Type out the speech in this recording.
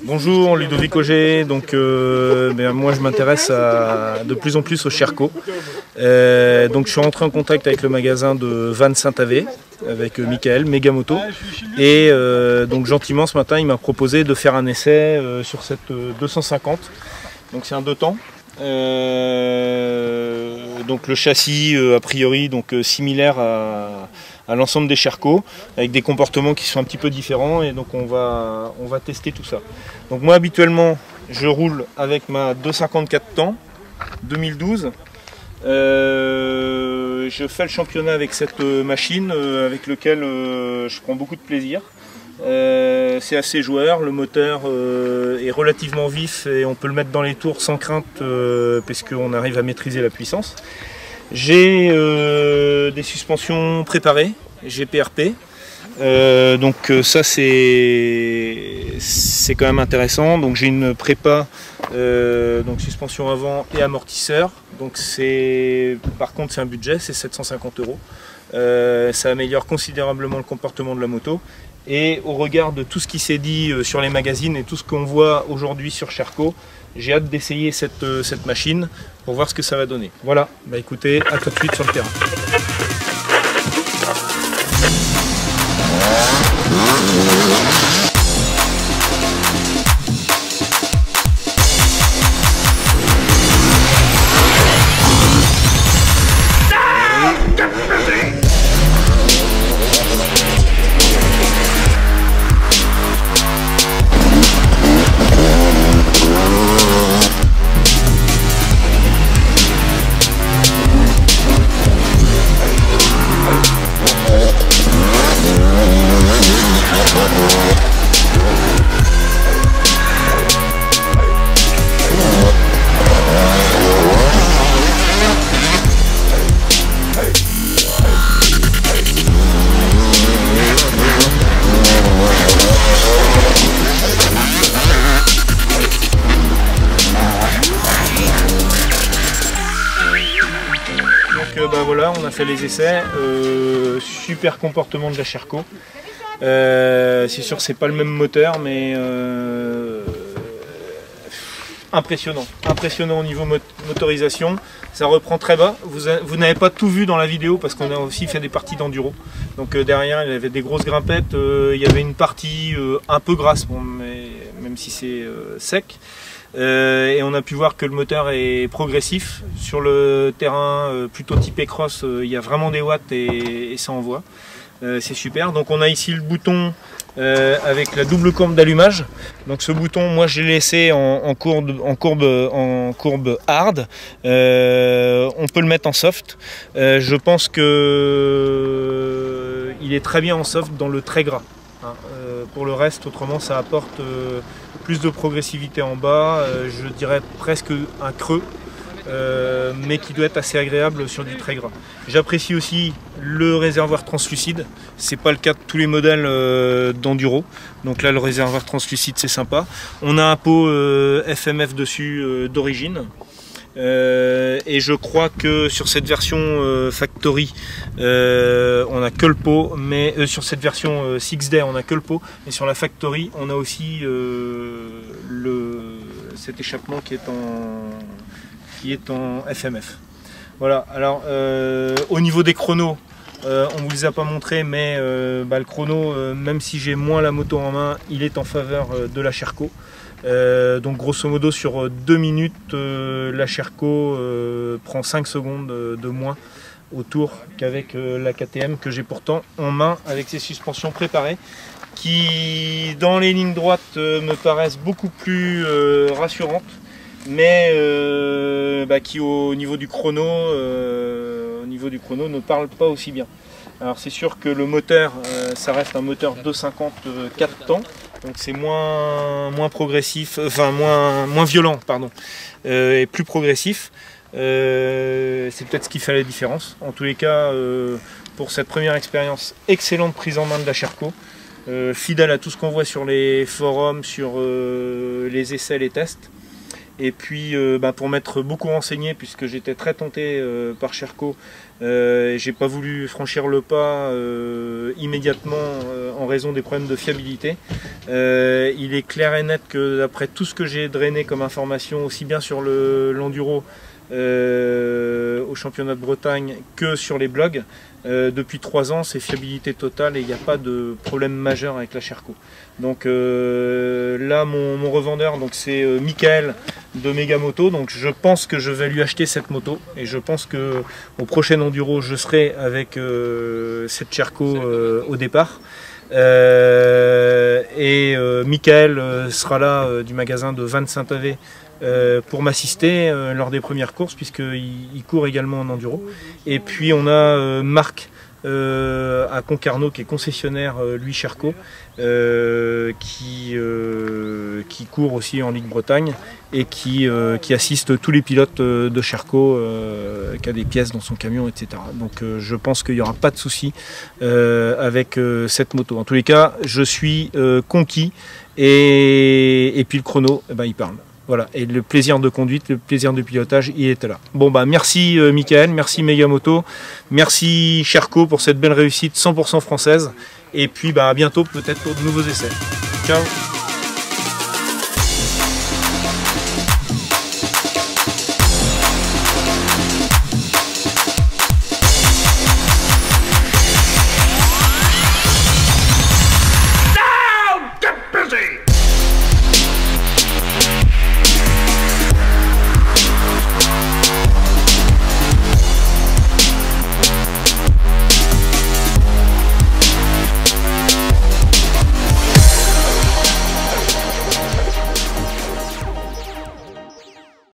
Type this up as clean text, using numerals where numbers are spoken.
Bonjour, Ludovic Auger. Donc, moi je m'intéresse de plus en plus au Sherco. Donc je suis rentré en contact avec le magasin de Vannes Saint-Avé, avec Michael, Megamoto. Et donc gentiment ce matin il m'a proposé de faire un essai sur cette 250. Donc c'est un 2 temps. Donc le châssis a priori donc similaire à l'ensemble des Sherco, avec des comportements qui sont un petit peu différents, et donc on va tester tout ça. Donc moi habituellement je roule avec ma 254 temps 2012. Je fais le championnat avec cette machine avec lequel je prends beaucoup de plaisir. C'est assez joueur, le moteur est relativement vif et on peut le mettre dans les tours sans crainte puisqu'on arrive à maîtriser la puissance. J'ai des suspensions préparées, GPRP, donc ça c'est quand même intéressant. Donc j'ai une prépa, donc suspension avant et amortisseur. Donc par contre c'est un budget, c'est 750 €. Ça améliore considérablement le comportement de la moto. Et au regard de tout ce qui s'est dit sur les magazines et tout ce qu'on voit aujourd'hui sur Sherco, j'ai hâte d'essayer cette machine pour voir ce que ça va donner. Voilà, bah écoutez, à tout de suite sur le terrain. Voilà, on a fait les essais, super comportement de la Sherco. C'est sûr c'est pas le même moteur, mais impressionnant au niveau motorisation. Ça reprend très bas. Vous n'avez pas tout vu dans la vidéo parce qu'on a aussi fait des parties d'enduro. Donc derrière il y avait des grosses grimpettes, il y avait une partie un peu grasse, bon, mais même si c'est sec. Et on a pu voir que le moteur est progressif. Sur le terrain plutôt typé cross, il y a vraiment des watts et ça envoie. C'est super. Donc on a ici le bouton avec la double courbe d'allumage. Donc ce bouton, moi je l'ai laissé en courbe hard. On peut le mettre en soft. Je pense que il est très bien en soft dans le très gras. Pour le reste, autrement, ça apporte plus de progressivité en bas, je dirais presque un creux, mais qui doit être assez agréable sur du très gras. J'apprécie aussi le réservoir translucide, c'est pas le cas de tous les modèles d'enduro, donc là le réservoir translucide c'est sympa. On a un pot FMF dessus d'origine. Et je crois que sur cette version Factory on a que le pot, mais sur cette version 6Day on a que le pot, mais sur la Factory on a aussi cet échappement qui est en FMF. Voilà, alors au niveau des chronos, on vous les a pas montré, mais le chrono, même si j'ai moins la moto en main, il est en faveur de la Sherco. Donc grosso modo sur 2 minutes la Sherco prend 5 secondes de moins au tour qu'avec la KTM que j'ai pourtant en main avec ses suspensions préparées qui dans les lignes droites me paraissent beaucoup plus rassurantes, mais qui au niveau du chrono ne parle pas aussi bien. Alors c'est sûr que le moteur ça reste un moteur 250 4 temps. Donc c'est moins progressif, enfin moins violent, pardon, et plus progressif. C'est peut-être ce qui fait la différence. En tous les cas, pour cette première expérience, excellente prise en main de la Sherco. fidèle à tout ce qu'on voit sur les forums, sur les essais, les tests. Et puis pour m'être beaucoup renseigné, puisque j'étais très tenté par Sherco, j'ai pas voulu franchir le pas immédiatement en raison des problèmes de fiabilité. Il est clair et net que d'après tout ce que j'ai drainé comme information, aussi bien sur l'enduro au championnat de Bretagne que sur les blogs, depuis 3 ans c'est fiabilité totale et il n'y a pas de problème majeur avec la Sherco. Donc là mon revendeur c'est Michael de Megamoto, donc je pense que je vais lui acheter cette moto et je pense que au prochain enduro je serai avec cette Sherco au départ. Michael sera là du magasin de Van Saint-Avé pour m'assister lors des premières courses, puisqu'il court également en enduro. Et puis on a Marc à Concarneau qui est concessionnaire lui Sherco, qui court aussi en Ligue Bretagne et qui assiste tous les pilotes de Sherco, qui a des pièces dans son camion, etc. Donc je pense qu'il n'y aura pas de souci avec cette moto. En tous les cas, je suis conquis et puis le chrono, il parle. Voilà, et le plaisir de conduite, le plaisir de pilotage, il était là. Bon merci Michael, merci Megamoto, merci Sherco pour cette belle réussite 100% française. Et puis à bientôt peut-être pour de nouveaux essais. Ciao.